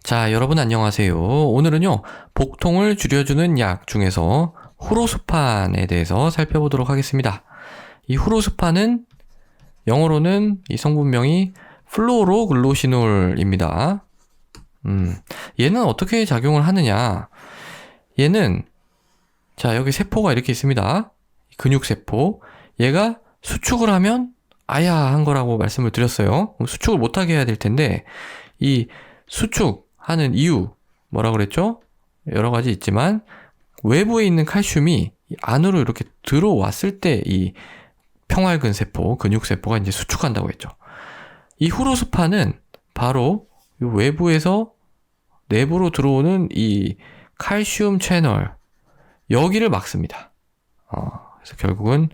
자, 여러분 안녕하세요. 오늘은요, 복통을 줄여주는 약 중에서 후로스판에 대해서 살펴보도록 하겠습니다. 이 후로스판은 영어로는 이 성분명이 플로로글로시놀입니다. 얘는 어떻게 작용을 하느냐? 얘는 자, 여기 세포가 이렇게 있습니다. 근육세포. 얘가 수축을 하면 아야한 거라고 말씀을 드렸어요. 수축을 못하게 해야 될 텐데 이 수축하는 이유 뭐라 그랬죠? 여러 가지 있지만 외부에 있는 칼슘이 안으로 이렇게 들어왔을 때 이 평활근 세포, 근육세포가 이제 수축한다고 했죠. 이 후로스판은 바로 외부에서 내부로 들어오는 이 칼슘 채널 여기를 막습니다. 그래서 결국은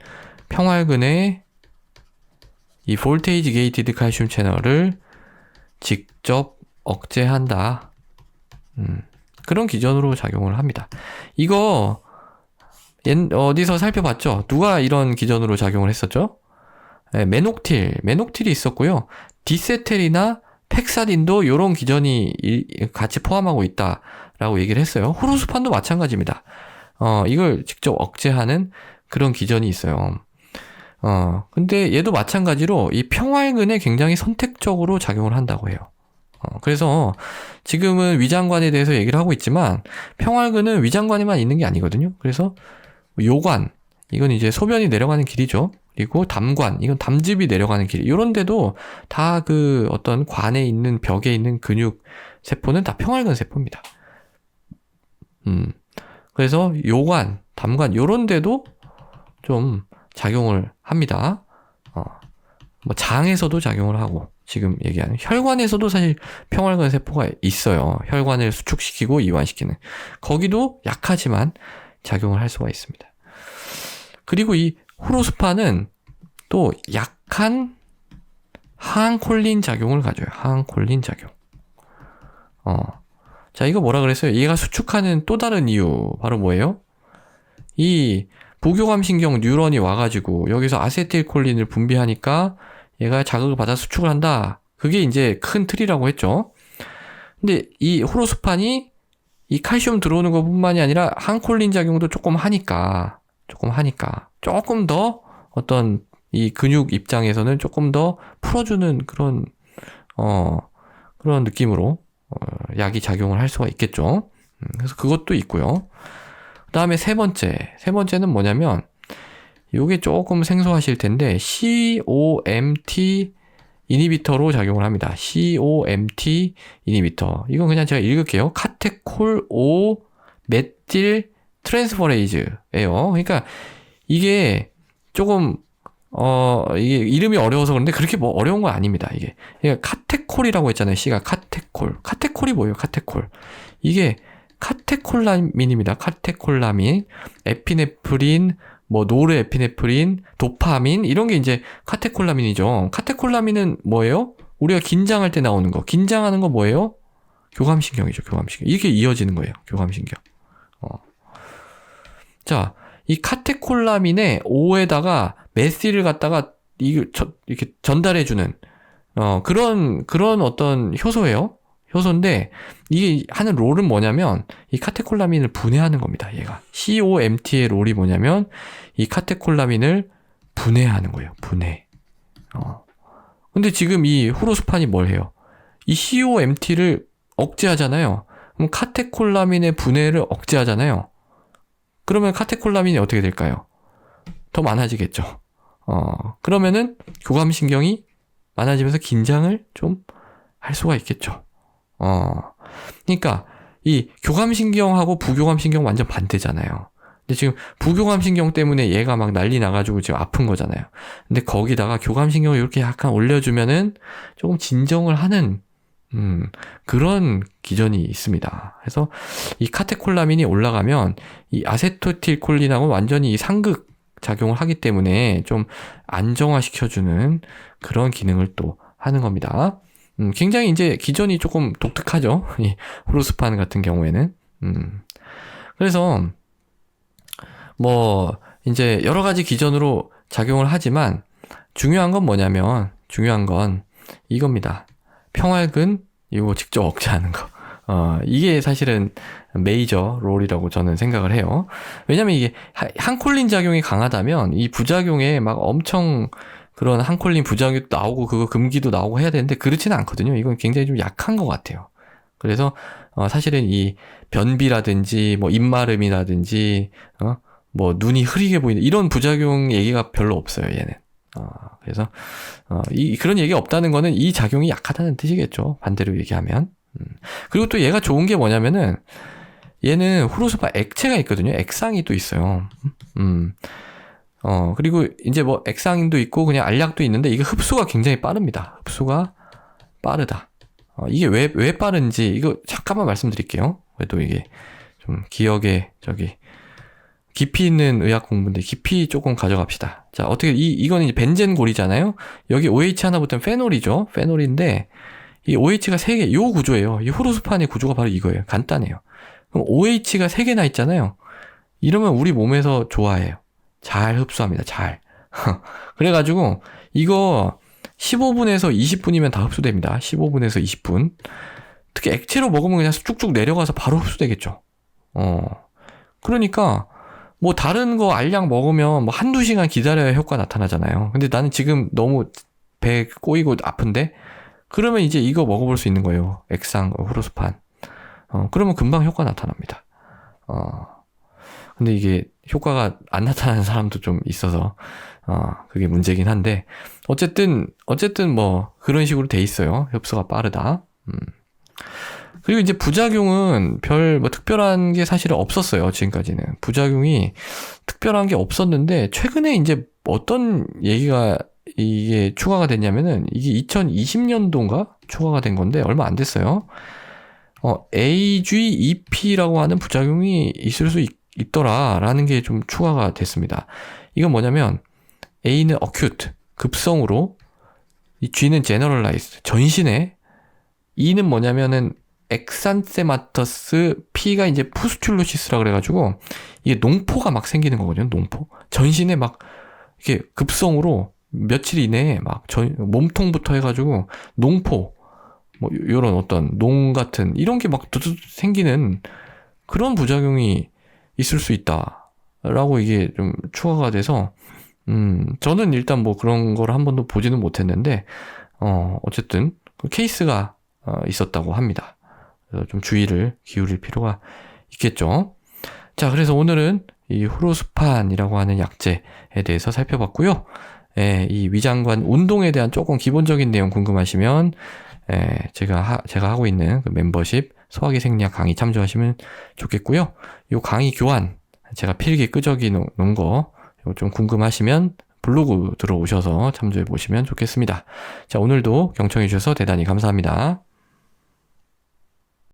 평활근의 이 볼테이지 게이티드 칼슘 채널을 직접 억제한다. 그런 기전으로 작용을 합니다. 이거 어디서 살펴봤죠? 누가 이런 기전으로 작용을 했었죠? 메녹틸이 있었고요. 디세텔이나 팩사딘도 이런 기전이 같이 포함하고 있다라고 얘기를 했어요. 후로스판도 마찬가지입니다. 이걸 직접 억제하는 그런 기전이 있어요. 근데 얘도 마찬가지로 이 평활근에 굉장히 선택적으로 작용을 한다고 해요. 그래서 지금은 위장관에 대해서 얘기를 하고 있지만 평활근은 위장관에만 있는 게 아니거든요. 그래서 요관, 이건 이제 소변이 내려가는 길이죠. 그리고 담관, 이건 담즙이 내려가는 길. 이런 데도 다 그 어떤 관에 있는 벽에 있는 근육 세포는 다 평활근 세포입니다. 그래서 요관, 담관 이런 데도 좀 작용을 합니다. 뭐 장에서도 작용을 하고 지금 얘기하는 혈관에서도 사실 평활근 세포가 있어요. 혈관을 수축시키고 이완시키는 거기도 약하지만 작용을 할 수가 있습니다. 그리고 이 후로스판은 또 약한 항콜린 작용을 가져요. 항콜린 작용. 자, 이거 뭐라 그랬어요? 얘가 수축하는 또 다른 이유 바로 뭐예요? 이 부교감신경 뉴런이 와가지고 여기서 아세틸콜린을 분비하니까 얘가 자극을 받아 수축을 한다. 그게 이제 큰 틀이라고 했죠. 근데 이 후로스판이 이 칼슘 들어오는 것뿐만이 아니라 항콜린 작용도 조금 하니까 조금 더 어떤 이 근육 입장에서는 조금 더 풀어주는 그런 느낌으로 약이 작용을 할 수가 있겠죠. 그래서 그것도 있고요. 그 다음에 세 번째는 뭐냐면 요게 조금 생소하실 텐데 COMT 이니비터로 작용을 합니다. COMT 이니비터. 이건 그냥 제가 읽을게요. 카테콜 O 메틸 트랜스퍼레이즈예요. 그러니까 이게 조금 이게 이름이 어려워서 그런데 그렇게 뭐 어려운 건 아닙니다. 이게 그러니까 카테콜이라고 했잖아요. C가 카테콜이 뭐예요? 카테콜. 이게 카테콜라민입니다. 카테콜라민, 에피네프린, 뭐 노르에피네프린, 도파민 이런 게 이제 카테콜라민이죠. 카테콜라민은 뭐예요? 우리가 긴장할 때 나오는 거. 긴장하는 거 뭐예요? 교감신경이죠. 교감신경. 이게 이어지는 거예요. 교감신경. 자, 이 카테콜라민의 O에다가 메실을 갖다가 이렇게 전달해주는 그런 어떤 효소예요. 효소인데 이게 하는 롤은 뭐냐면 이 카테콜라민을 분해하는 겁니다. 얘가 COMT의 롤이 뭐냐면 이 카테콜라민을 분해하는 거예요. 분해. 근데 지금 이 후로스판이 뭘 해요? 이 COMT를 억제하잖아요. 그럼 카테콜라민의 분해를 억제하잖아요. 그러면 카테콜라민이 어떻게 될까요? 더 많아지겠죠. 그러면은 교감신경이 많아지면서 긴장을 좀 할 수가 있겠죠. 그러니까 이 교감신경하고 부교감신경 완전 반대잖아요. 근데 지금 부교감신경 때문에 얘가 막 난리 나가지고 지금 아픈 거잖아요. 근데 거기다가 교감신경을 이렇게 약간 올려주면은 조금 진정을 하는 그런 기전이 있습니다. 그래서 이 카테콜라민이 올라가면 이 아세토틸콜린하고 완전히 이 상극 작용을 하기 때문에 좀 안정화시켜주는 그런 기능을 또 하는 겁니다. 굉장히 이제 기전이 조금 독특하죠. 이 후로스판 같은 경우에는. 그래서 뭐 이제 여러 가지 기전으로 작용을 하지만 중요한 건 뭐냐면 중요한 건 이겁니다. 평활근 이거 직접 억제하는 거. 이게 사실은 메이저 롤이라고 저는 생각을 해요. 왜냐면 이게 항콜린 작용이 강하다면 이 부작용에 막 엄청 그런 항콜린 부작용도 나오고 그거 금기도 나오고 해야 되는데 그렇지는 않거든요. 이건 굉장히 좀 약한 것 같아요. 그래서 사실은 이 변비라든지 뭐 입마름이라든지 뭐 눈이 흐리게 보이는 이런 부작용 얘기가 별로 없어요. 얘는. 그래서 그런 얘기가 없다는 거는 이 작용이 약하다는 뜻이겠죠. 반대로 얘기하면. 그리고 또 얘가 좋은 게 뭐냐면은 얘는 후루스파 액체가 있거든요. 액상이 또 있어요. 그리고 이제 뭐 액상도 있고 그냥 알약도 있는데 이게 흡수가 굉장히 빠릅니다. 흡수가 빠르다. 이게 왜 빠른지 이거 잠깐만 말씀드릴게요. 그래도 이게 좀 기억에 깊이 있는 의학 공부인데 깊이 조금 가져갑시다. 자, 어떻게 이거는 이제 벤젠골이잖아요. 여기 OH 하나 붙으면 페놀이죠. 페놀인데 이 OH가 3개, 요 구조예요. 이 후루스판의 구조가 바로 이거예요. 간단해요. 그럼 OH가 3개나 있잖아요. 이러면 우리 몸에서 좋아해요. 잘 흡수합니다. 잘. 그래가지고 이거 15분에서 20분이면 다 흡수됩니다. 15분에서 20분. 특히 액체로 먹으면 그냥 쭉쭉 내려가서 바로 흡수되겠죠. 그러니까 뭐 다른 거 알약 먹으면 뭐 한두 시간 기다려야 효과 나타나잖아요. 근데 나는 지금 너무 배 꼬이고 아픈데 그러면 이제 이거 먹어볼 수 있는 거예요. 액상, 후루스판. 그러면 금방 효과 나타납니다. 근데 이게 효과가 안 나타나는 사람도 좀 있어서, 그게 문제긴 한데, 어쨌든 뭐, 그런 식으로 돼 있어요. 흡수가 빠르다. 그리고 이제 부작용은 뭐 특별한 게 사실은 없었어요. 지금까지는. 부작용이 특별한 게 없었는데, 최근에 이제 어떤 얘기가 이게 추가가 됐냐면은, 이게 2020년도인가? 추가가 된 건데, 얼마 안 됐어요. AGEP라고 하는 부작용이 있을 수 있더라라는 게 좀 추가가 됐습니다. 이건 뭐냐면 A는 acute, 급성으로, 이 G는 generalized, 전신에, E는 뭐냐면은 엑산세마터스, P가 이제 푸스툴로시스라 그래가지고 이게 농포가 막 생기는 거거든요. 농포. 전신에 막 이렇게 급성으로 며칠 이내에 막 몸통부터 해가지고 농포, 뭐 요런 어떤 농 같은 이런 게 막 두둑 생기는 그런 부작용이 있을 수 있다라고 이게 좀 추가가 돼서 저는 일단 뭐 그런 걸 한 번도 보지는 못했는데 어쨌든 그 케이스가 있었다고 합니다. 그래서 좀 주의를 기울일 필요가 있겠죠. 자, 그래서 오늘은 이 후루스판이라고 하는 약제에 대해서 살펴봤고요. 이 위장관 운동에 대한 조금 기본적인 내용 궁금하시면 제가 하고 있는 그 멤버십 소화기 생리학 강의 참조하시면 좋겠고요. 요 강의 교환 제가 필기 끄적이 놓은 거 좀 궁금하시면 블로그 들어오셔서 참조해 보시면 좋겠습니다. 자, 오늘도 경청해 주셔서 대단히 감사합니다.